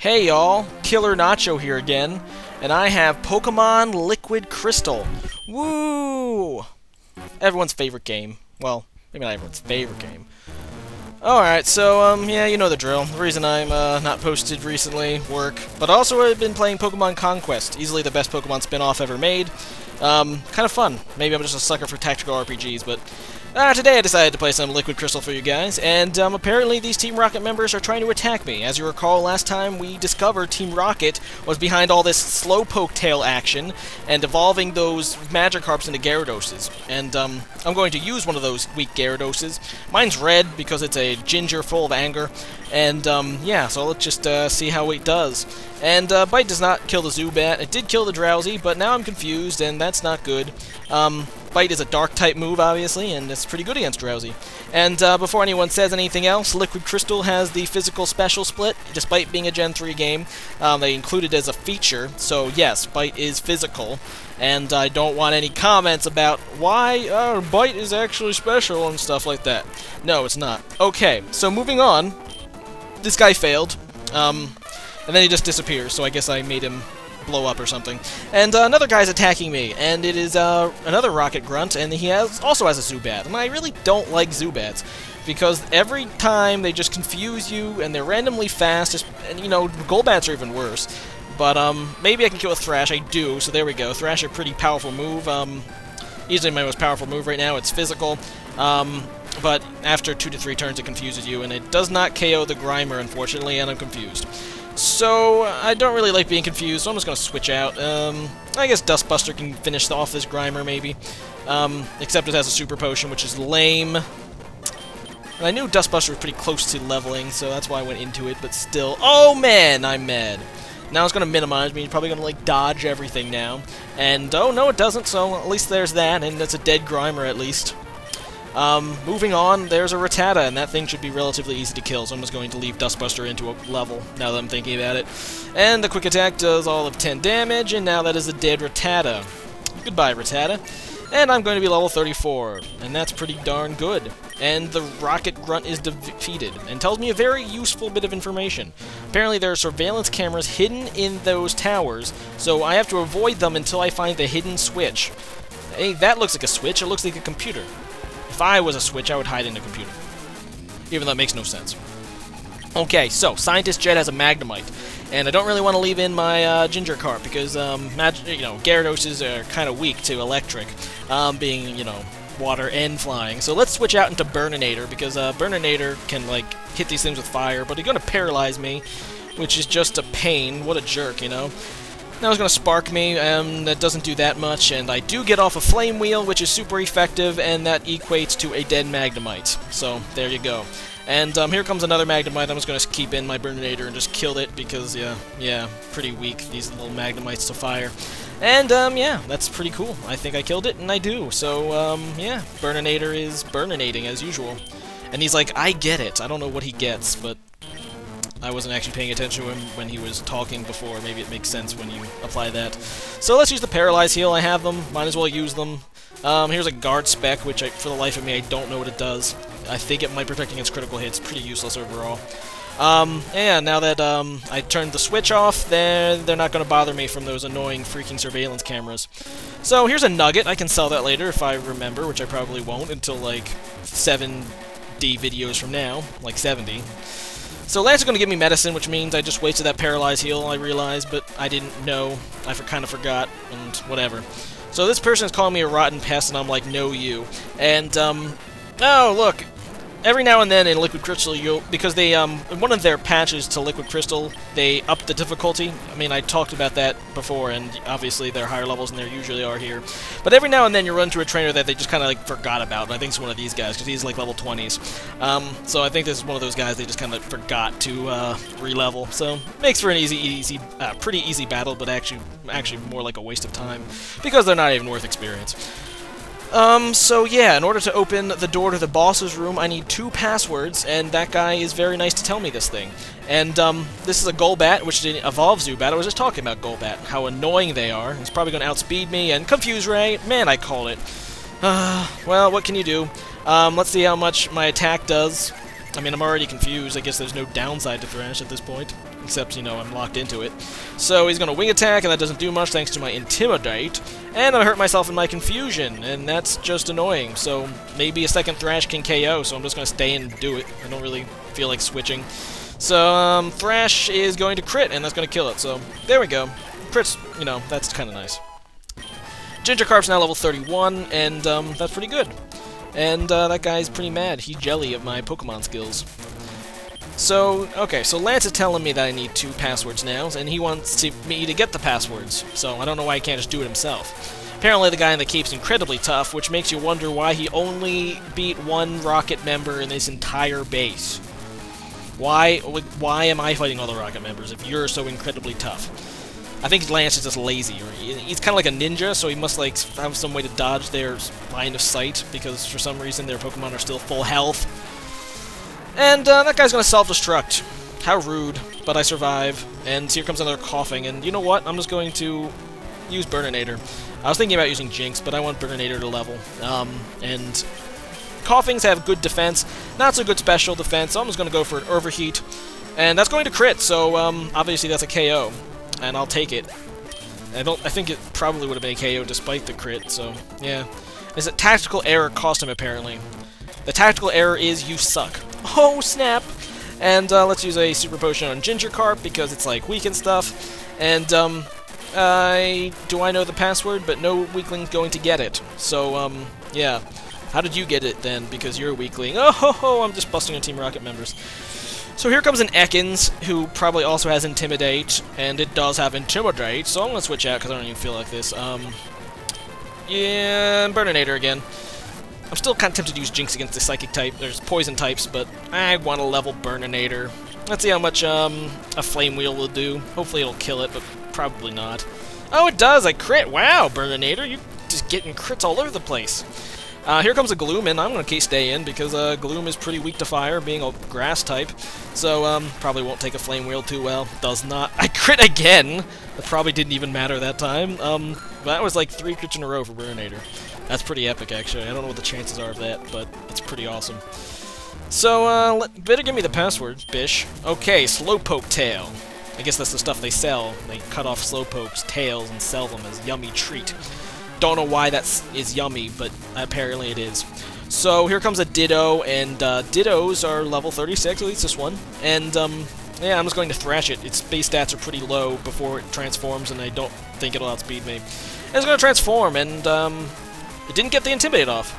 Hey y'all, TheKillerNacho here again, and I have Pokemon Liquid Crystal. Woo! Everyone's favorite game. Well, maybe not everyone's favorite game. Alright, so, yeah, you know the drill. The reason I'm, not posted recently, work. But also I've been playing Pokemon Conquest, easily the best Pokemon spin-off ever made. Kind of fun. Maybe I'm just a sucker for tactical RPGs, but today I decided to play some Liquid Crystal for you guys, and apparently these Team Rocket members are trying to attack me. As you recall, last time we discovered Team Rocket was behind all this Slowpoke tail action and evolving those Magikarps into Gyaradoses. And I'm going to use one of those weak Gyaradoses. Mine's red because it's a ginger full of anger, and yeah, so let's just see how it does. And Bite does not kill the Zubat. It did kill the Drowsy, but now I'm confused, and that's not good. Bite is a Dark-type move, obviously, and it's pretty good against Drowsy. And before anyone says anything else, Liquid Crystal has the physical special split, despite being a Gen 3 game. They include it as a feature, so yes, Bite is physical. And I don't want any comments about why Bite is actually special and stuff like that. No, it's not. Okay, so moving on. This guy failed. And then he just disappears, so I guess I made him blow up or something. And another guy's attacking me, and it is another Rocket Grunt, and he also has a Zubat. And I really don't like Zubats, because every time they just confuse you, and they're randomly fast, and you know, Golbats are even worse. But maybe I can kill with Thrash. I do, so there we go. Thrash is a pretty powerful move. Easily my most powerful move right now. It's physical. But after 2 to 3 turns it confuses you, and it does not KO the Grimer, unfortunately, and I'm confused. So, I don't really like being confused, so I'm just going to switch out. I guess Dustbuster can finish off this Grimer, maybe. Except it has a Super Potion, which is lame. And I knew Dustbuster was pretty close to leveling, so that's why I went into it, but still... Oh, man! I'm mad. Now it's going to minimize me. It's probably going to, like, dodge everything now. And, oh, no, it doesn't, so at least there's that, and that's a dead Grimer, at least. Moving on, there's a Rattata, and that thing should be relatively easy to kill, so I'm just going to leave Dustbuster into a level, now that I'm thinking about it. And the Quick Attack does all of 10 damage, and now that is a dead Rattata. Goodbye, Rattata. And I'm going to be level 34, and that's pretty darn good. And the Rocket Grunt is defeated, and tells me a very useful bit of information. Apparently there are surveillance cameras hidden in those towers, so I have to avoid them until I find the hidden switch. Hey, that looks like a switch, it looks like a computer. If I was a switch, I would hide in a computer. Even though it makes no sense. Okay, so, Scientist Jet has a Magnemite. And I don't really want to leave in my Gingerkarp, because, you know, Gyaradoses are kind of weak to electric, being, you know, water and flying. So let's switch out into Burninator, because Burninator can, like, hit these things with fire, but he's going to paralyze me, which is just a pain. What a jerk, you know? Now he's going to Spark me, that doesn't do that much, and I do get off a Flame Wheel, which is super effective, and that equates to a dead Magnemite. So, there you go. And here comes another Magnemite. I'm just going to keep in my Burninator and just kill it, because, yeah, pretty weak, these little Magnemites to fire. And, yeah, that's pretty cool. I think I killed it, and I do. So, yeah, Burninator is burninating, as usual. And he's like, I get it. I don't know what he gets, but... I wasn't actually paying attention to him when he was talking before. Maybe it makes sense when you apply that. So let's use the Paralyze Heal. I have them. Might as well use them. Here's a Guard Spec, which for the life of me, I don't know what it does. I think it might protect against critical hits. Pretty useless overall. Yeah, now that I turned the switch off, they're not going to bother me from those annoying freaking surveillance cameras. So here's a Nugget. I can sell that later if I remember, which I probably won't until like 7D videos from now. Like 70. So Lance is going to give me medicine, which means I just wasted that Paralyze Heal, I realized, but I didn't know. I kind of forgot, and whatever. So this person is calling me a rotten pest, and I'm like, no you. And, oh, look. Every now and then in Liquid Crystal, because they, in one of their patches to Liquid Crystal, they upped the difficulty. I mean, I talked about that before, and obviously they're higher levels than they usually are here. But every now and then you run into a trainer that they just kind of, like, forgot about, and I think it's one of these guys, because he's, like, level 20s. So I think this is one of those guys they just kind of forgot to, re-level. So, makes for an pretty easy battle, but actually more like a waste of time, because they're not even worth experience. So yeah, in order to open the door to the boss's room, I need 2 passwords, and that guy is very nice to tell me this thing. And, this is a Golbat, which didn't evolve Zubat. I was just talking about Golbat, how annoying they are. It's probably going to outspeed me, and Confuse Ray, man, I called it. Well, what can you do? Let's see how much my attack does. I mean, I'm already confused. I guess there's no downside to Thrash at this point. except, you know, I'm locked into it. So he's going to wing attack, and that doesn't do much thanks to my Intimidate, and I hurt myself in my Confusion, and that's just annoying. So maybe a second Thrash can KO, so I'm just going to stay and do it. I don't really feel like switching. So Thrash is going to crit, and that's going to kill it. So there we go. Crits, you know, that's kind of nice. Gingerkarp's now level 31, and that's pretty good. And that guy's pretty mad. He's jelly of my Pokemon skills. So, okay, so Lance is telling me that I need 2 passwords now, and he wants me to get the passwords. So I don't know why he can't just do it himself. Apparently the guy in the cape's incredibly tough, which makes you wonder why he only beat 1 Rocket member in this entire base. Why am I fighting all the Rocket members if you're so incredibly tough? I think Lance is just lazy. Or he's kind of like a ninja, so he must like have some way to dodge their line of sight, because for some reason their Pokemon are still full health. And that guy's gonna self-destruct. How rude, but I survive. And here comes another coughing, and you know what? I'm just going to use Burninator. I was thinking about using Jynx, but I want Burninator to level. And coughings have good defense, not so good special defense, so I'm just gonna go for an Overheat. And that's going to crit, so obviously that's a KO. And I'll take it. I think it probably would have been a KO despite the crit, so yeah. There's a tactical error cost him, apparently. The tactical error is you suck. Oh, snap! And let's use a Super Potion on Gingerkarp, because it's, like, weak and stuff. And, do I know the password? But no weakling's going to get it. So, yeah. How did you get it, then? Because you're a weakling. Oh, ho, ho, I'm just busting on Team Rocket members. So here comes an Ekans, who probably also has Intimidate, and it does have Intimidate, so I'm going to switch out because I don't even feel like this. Yeah, Burninator again. I'm still kind of tempted to use Jynx against the Psychic type. There's Poison types, but I want to level Burninator. Let's see how much a Flame Wheel will do. Hopefully it'll kill it, but probably not. Oh, it does! I crit! Wow, Burninator, you're just getting crits all over the place. Here comes a Gloom, and I'm going to stay in, because Gloom is pretty weak to fire, being a grass type. So, probably won't take a Flame Wheel too well. Does not. I crit again! That probably didn't even matter that time. That was like 3 crits in a row for Burninator. That's pretty epic, actually. I don't know what the chances are of that, but it's pretty awesome. So, better give me the password, bish. Okay, Slowpoke Tail. I guess that's the stuff they sell. They cut off Slowpoke's tails and sell them as yummy treat. Don't know why that is yummy, but apparently it is. So here comes a Ditto, and Dittos are level 36, at least this one. And yeah, I'm just going to thrash it. Its base stats are pretty low before it transforms, and I don't think it'll outspeed me. And it's going to transform, and it didn't get the Intimidate off.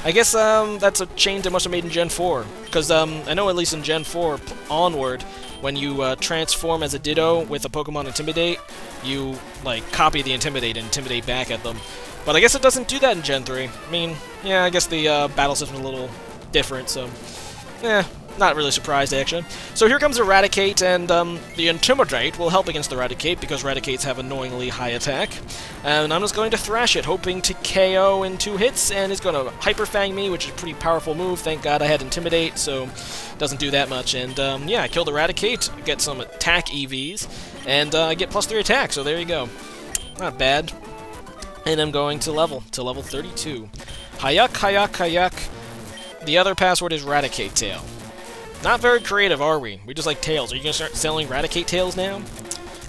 I guess that's a change they must have made in Gen 4, because I know at least in Gen 4 onward, when you transform as a Ditto with a Pokemon Intimidate, you, like, copy the Intimidate and Intimidate back at them. But I guess it doesn't do that in Gen 3. I mean, yeah, I guess the battle system's a little different, so, not really surprised, actually. So here comes Eradicate, and the Intimidate will help against Eradicate, because Eradicates have annoyingly high attack. And I'm just going to thrash it, hoping to KO in 2 hits, and it's going to Hyper Fang me, which is a pretty powerful move. Thank God I had Intimidate, so it doesn't do that much. And yeah, I killed Eradicate, get some attack EVs, and I get +3 attack, so there you go. Not bad. And I'm going to level 32. Hayak, hayak, hayak. The other password is Raticate Tail. Not very creative, are we? We just like tails. Are you going to start selling Raticate Tails now?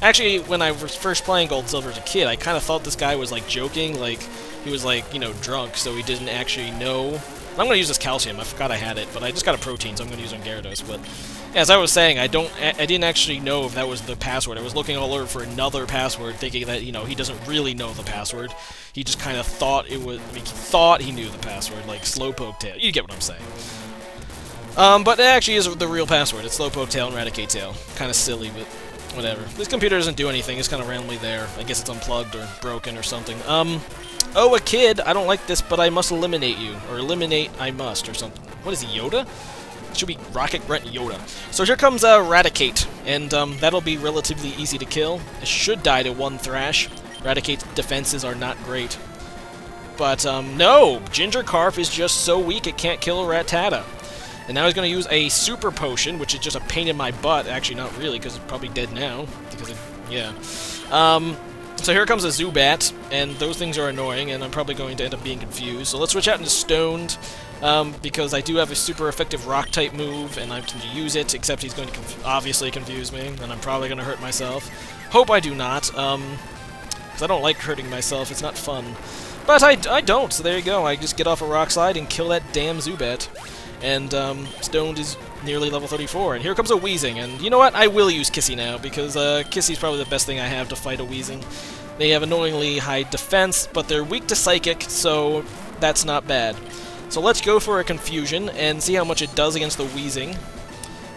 Actually, when I was first playing Gold Silver as a kid, I kind of thought this guy was, like, joking. Like, he was, like, you know, drunk, so he didn't actually know. I'm going to use this Calcium. I forgot I had it, but I just got a Protein, so I'm going to use it on Gyarados. But, yeah, as I was saying, I didn't actually know if that was the password. I was looking all over for another password, thinking that, you know, he doesn't really know the password. He just kind of thought it was... I mean, he thought he knew the password, like Slowpoke Tail. You get what I'm saying. But it actually is the real password. It's Slowpoke Tail and Raticate Tail. Kind of silly, but whatever. This computer doesn't do anything. It's kind of randomly there. I guess it's unplugged or broken or something. Oh, a kid! I don't like this, but I must eliminate you. Or eliminate I must, or something. What is he, Yoda? It should be Rocket Grunt Yoda. So here comes Raticate, and that'll be relatively easy to kill. It should die to 1 Thrash. Raticate's defenses are not great. But, no! Gingerkarp is just so weak it can't kill a Rattata. And now he's going to use a Super Potion, which is just a pain in my butt. Actually, not really, because it's probably dead now. Because, yeah. So here comes a Zubat, and those things are annoying, and I'm probably going to end up being confused. So let's switch out into Stoned, because I do have a super effective rock-type move, and I can use it, except he's going to obviously confuse me, and I'm probably going to hurt myself. Hope I do not, because I don't like hurting myself, it's not fun. But I don't, so there you go, I just get off a rock slide and kill that damn Zubat. And, Stoned is nearly level 34, and here comes a Weezing, and you know what, I will use Kissy now, because, Kissy's probably the best thing I have to fight a Weezing. They have annoyingly high defense, but they're weak to Psychic, so that's not bad. So let's go for a Confusion and see how much it does against the Weezing.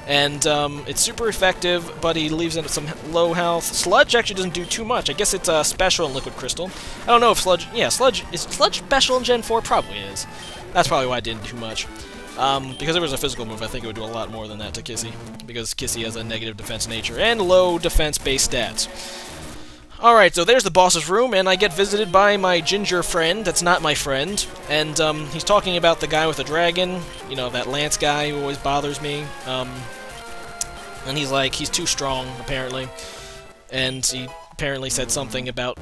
And it's super effective, but he leaves in some low health. Sludge actually doesn't do too much. I guess it's special in Liquid Crystal. I don't know if Sludge... Yeah, Sludge... Is Sludge special in Gen 4? Probably is. That's probably why it didn't do much. Because it was a physical move, I think it would do a lot more than that to Kissy. Because Kissy has a negative defense nature and low defense-based stats. Alright, so there's the boss's room, and I get visited by my ginger friend that's not my friend, and he's talking about the guy with the dragon, you know, that Lance guy who always bothers me, and he's like, he's too strong, apparently, and he apparently said something about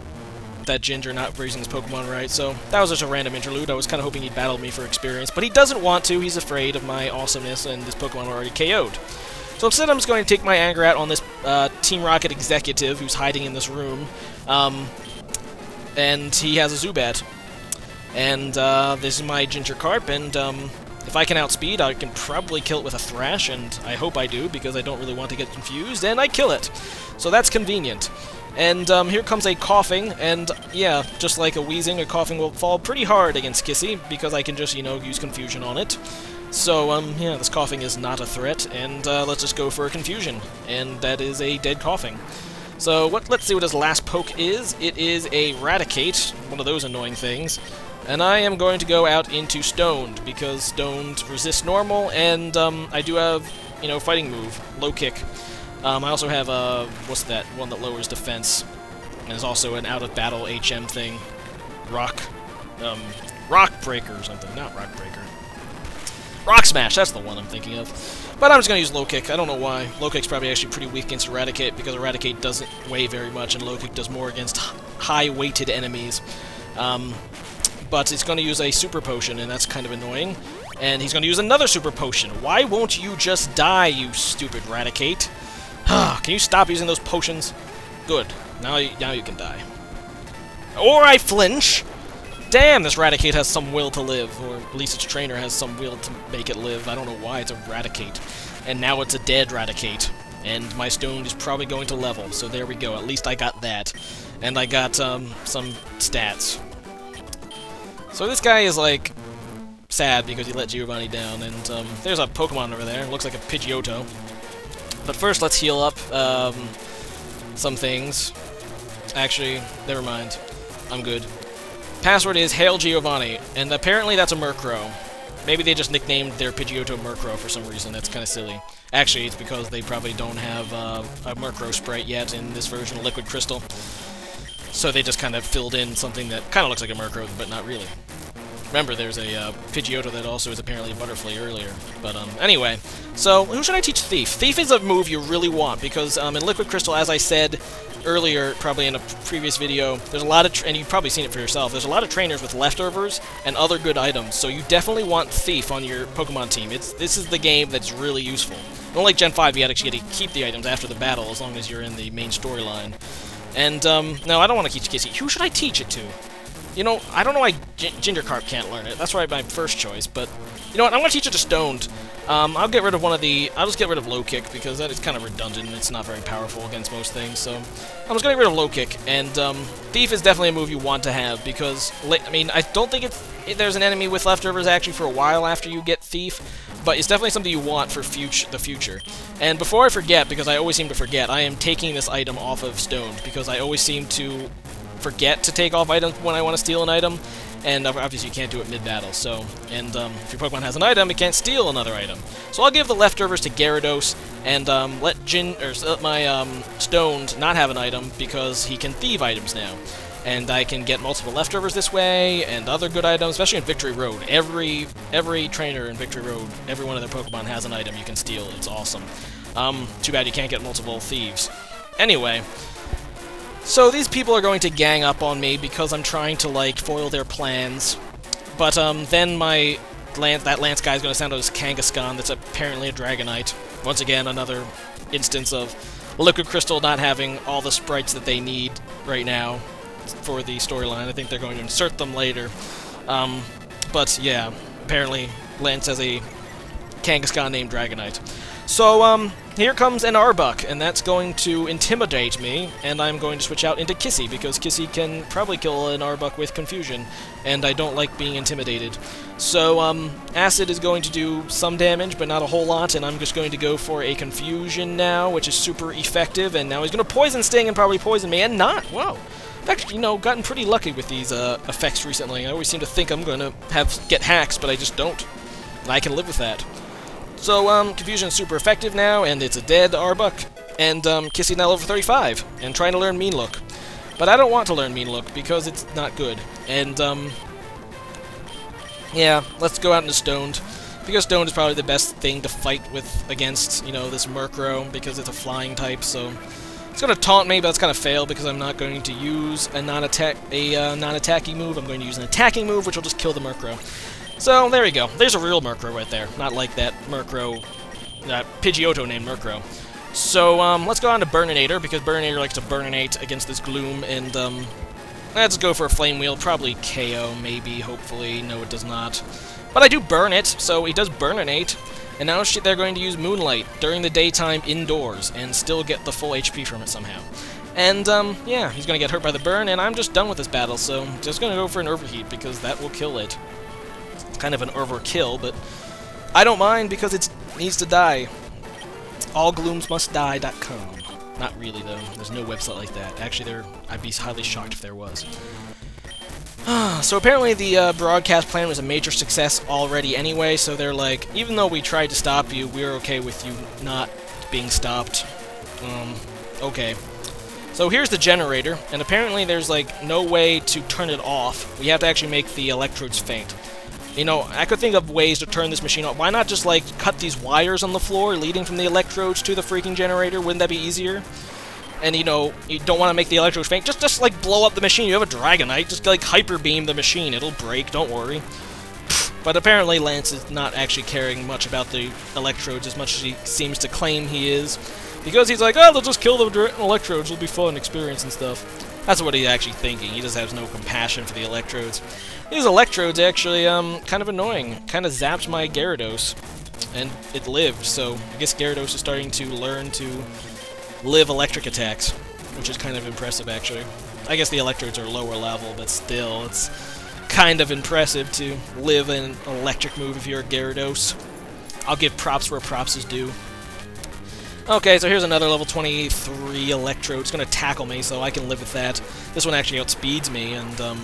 that Ginger not raising his Pokemon right, so that was just a random interlude. I was kind of hoping he'd battle me for experience, but he doesn't want to, he's afraid of my awesomeness, and this Pokemon already KO'd. So instead I'm just going to take my anger out on this Team Rocket executive who's hiding in this room, and he has a Zubat. And this is my Gingerkarp, and if I can outspeed, I can probably kill it with a Thrash, and I hope I do, because I don't really want to get confused, and I kill it. So that's convenient. And here comes a Coughing, and yeah, just like a Weezing, a Coughing will fall pretty hard against Kissy, because I can just, you know, use Confusion on it. So, yeah, this Coughing is not a threat, and let's just go for a Confusion. And that is a dead Coughing. So, let's see what his last poke is. It is a Raticate, one of those annoying things. And I am going to go out into Stoned, because Stoned resists normal, and I do have, you know, fighting move, low kick. I also have a, what's that, one that lowers defense, and there's also an out-of-battle HM thing, Rock Breaker or something, not Rock Breaker. Rock Smash, that's the one I'm thinking of. But I'm just going to use Low Kick, I don't know why. Low Kick's probably actually pretty weak against Eradicate, because Eradicate doesn't weigh very much, and Low Kick does more against high-weighted enemies. But it's going to use a Super Potion, and that's kind of annoying. And he's going to use another Super Potion. Why won't you just die, you stupid Eradicate? Can you stop using those potions? Good. Now you can die. Or I flinch! Damn, this Raticate has some will to live, or at least its trainer has some will to make it live. I don't know why it's a Raticate. And now it's a dead Raticate. And my Stone is probably going to level, so there we go. At least I got that. And I got, some stats. So this guy is, like, sad because he let Giovanni down, and, there's a Pokemon over there. It looks like a Pidgeotto. But first, let's heal up, some things. Actually, never mind. I'm good. Password is Hail Giovanni, and apparently that's a Murkrow. Maybe they just nicknamed their Pidgeotto Murkrow for some reason. That's kind of silly. Actually, it's because they probably don't have a Murkrow sprite yet in this version of Liquid Crystal. So they just kind of filled in something that kind of looks like a Murkrow, but not really. Remember, there's a Pidgeotto that also is apparently a Butterfly earlier. But anyway, so who should I teach Thief? Thief is a move you really want, because in Liquid Crystal, as I said earlier, probably in a previous video, there's a lot of, and you've probably seen it for yourself, there's a lot of trainers with leftovers and other good items, so you definitely want Thief on your Pokemon team. This is the game that's really useful. Unlike Gen 5, you actually get to keep the items after the battle, as long as you're in the main storyline. And, no, I don't want to teach Kissy. Who should I teach it to? You know, I don't know why Gingerkarp can't learn it. That's right, my first choice, but you know what? I'm going to teach it to Stoned. I'll get rid of I'll just get rid of Low Kick, because that is kind of redundant and it's not very powerful against most things, so I'm just going to get rid of Low Kick, and Thief is definitely a move you want to have, because, I mean, I don't think there's an enemy with leftovers actually for a while after you get Thief, but it's definitely something you want for the future. And before I forget, because I always seem to forget, I am taking this item off of Stoned, because I always seem to forget to take off items when I want to steal an item, and obviously you can't do it mid-battle, so, and if your Pokemon has an item, it can't steal another item. So I'll give the leftovers to Gyarados, and let my Stoned not have an item, because he can thieve items now. And I can get multiple leftovers this way, and other good items, especially in Victory Road. Every trainer in Victory Road, every one of their Pokemon has an item you can steal. It's awesome. Too bad you can't get multiple thieves. Anyway, so these people are going to gang up on me because I'm trying to, like, foil their plans. But then my that Lance guy is going to sound out his Kangaskhan that's apparently a Dragonite. Once again, another instance of Liquid Crystal not having all the sprites that they need right now for the storyline. I think they're going to insert them later. But yeah, apparently Lance has a Kangaskhan named Dragonite. So, here comes an Arbok, and that's going to intimidate me, and I'm going to switch out into Kissy, because Kissy can probably kill an Arbok with confusion, and I don't like being intimidated. So, Acid is going to do some damage, but not a whole lot, and I'm just going to go for a Confusion now, which is super effective, and now he's going to Poison Sting and probably poison me, and not! Whoa! I've actually, you know, gotten pretty lucky with these effects recently. I always seem to think I'm going to get hacks, but I just don't. And I can live with that. So, Confusion is super effective now, and it's a dead Arbok, and Kissy now level 35, and trying to learn Mean Look. But I don't want to learn Mean Look, because it's not good. And, yeah, let's go out into Stoned, because Stoned is probably the best thing to fight with against, you know, this Murkrow, because it's a flying type, so... It's going to taunt me, but it's going to fail, because I'm not going to use a non-attacking move. I'm going to use an attacking move, which will just kill the Murkrow. So, there we go. There's a real Murkrow right there. Not like that Murkrow, that Pidgeotto named Murkrow. So, let's go on to Burninator, because Burninator likes to Burninate against this Gloom, and, let's go for a Flame Wheel. Probably KO, maybe, hopefully. No, it does not. But I do burn it, so he does Burninate. And now they're going to use Moonlight during the daytime indoors, and still get the full HP from it somehow. And, yeah, he's going to get hurt by the burn, and I'm just done with this battle, so just going to go for an Overheat, because that will kill it. Kind of an overkill, but I don't mind because it needs to die. AllGloomsMustDie.com. Not really, though. There's no website like that. Actually, I'd be highly shocked if there was. So apparently the broadcast plan was a major success already anyway, so they're like, even though we tried to stop you, we're okay with you not being stopped. Okay. So here's the generator, and apparently there's like no way to turn it off. We have to actually make the electrodes faint. You know, I could think of ways to turn this machine off. Why not just, like, cut these wires on the floor leading from the electrodes to the freaking generator? Wouldn't that be easier? And, you know, you don't want to make the electrodes faint. Just, like, blow up the machine. You have a Dragonite. Just, like, Hyper Beam the machine. It'll break. Don't worry. But apparently Lance is not actually caring much about the electrodes as much as he seems to claim he is. Because he's like, oh, they'll just kill the electrodes. It'll be fun experience and stuff. That's what he's actually thinking. He just has no compassion for the electrodes. These electrodes actually, kind of annoying. Kind of zapped my Gyarados. And it lived, so I guess Gyarados is starting to learn to live electric attacks, which is kind of impressive, actually. I guess the electrodes are lower level, but still, it's kind of impressive to live an electric move if you're a Gyarados. I'll give props where props is due. Okay, so here's another level 23 Electrode. It's going to tackle me, so I can live with that. This one actually outspeeds me and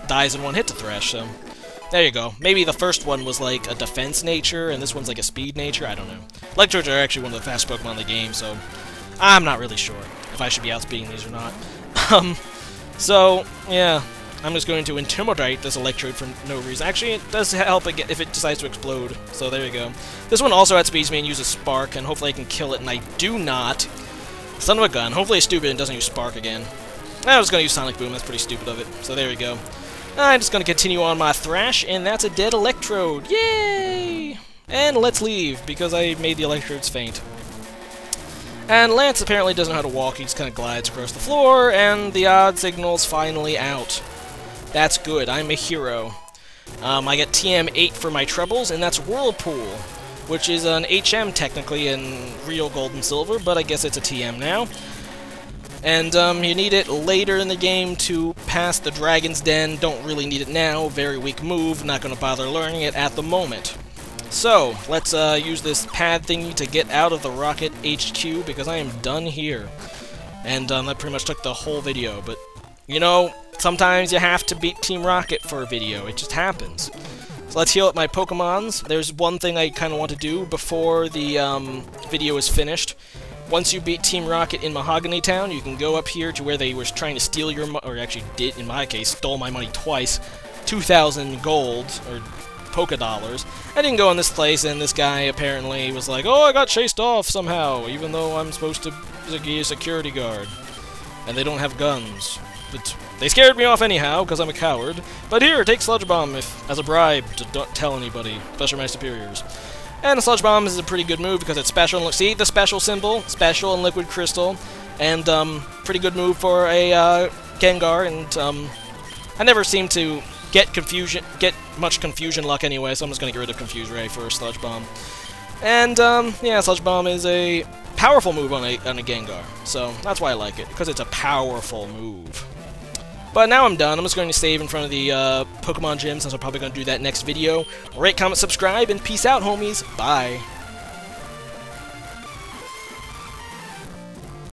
dies in one hit to Thresh, so there you go. Maybe the first one was like a defense nature, and this one's like a speed nature. I don't know. Electrodes are actually one of the fastest Pokemon in the game, so I'm not really sure if I should be outspeeding these or not. So, yeah. I'm just going to intimidate this Electrode for no reason. Actually, it does help it if it decides to explode. So there you go. This one also outspeeds me and uses Spark, and hopefully I can kill it, and I do not. Son of a gun. Hopefully it's stupid and doesn't use Spark again. I was going to use Sonic Boom. That's pretty stupid of it. So there we go. I'm just going to continue on my Thrash, and that's a dead Electrode. Yay! And let's leave, because I made the Electrodes faint. And Lance apparently doesn't know how to walk. He just kind of glides across the floor, and the odd signal's finally out. That's good. I'm a hero. I get TM8 for my Troubles, and that's Whirlpool, which is an HM technically in real Gold and Silver, but I guess it's a TM now. And you need it later in the game to pass the Dragon's Den. Don't really need it now. Very weak move. Not going to bother learning it at the moment. So, let's use this pad thingy to get out of the Rocket HQ, because I am done here. And that pretty much took the whole video, but, you know, sometimes you have to beat Team Rocket for a video. It just happens. So let's heal up my Pokemons. There's one thing I kind of want to do before the video is finished. Once you beat Team Rocket in Mahogany Town, you can go up here to where they were trying to steal your money, or actually did, in my case, stole my money twice. 2,000 gold, or Poké Dollars. I didn't go in this place, and this guy apparently was like, oh, I got chased off somehow, even though I'm supposed to be a security guard. and they don't have guns. But they scared me off anyhow, because I'm a coward. But here, take Sludge Bomb as a bribe to don't tell anybody, especially my superiors. And the Sludge Bomb is a pretty good move because it's special. And see the special symbol, special and Liquid Crystal, and pretty good move for a Gengar. And I never seem to get much confusion luck anyway, so I'm just gonna get rid of Confuse Ray for Sludge Bomb. And yeah, Sludge Bomb is a powerful move on a Gengar, so that's why I like it, because it's a powerful move. But now I'm done. I'm just going to save in front of the Pokemon Gym, since I'm probably going to do that next video. Rate, comment, subscribe, and peace out, homies. Bye.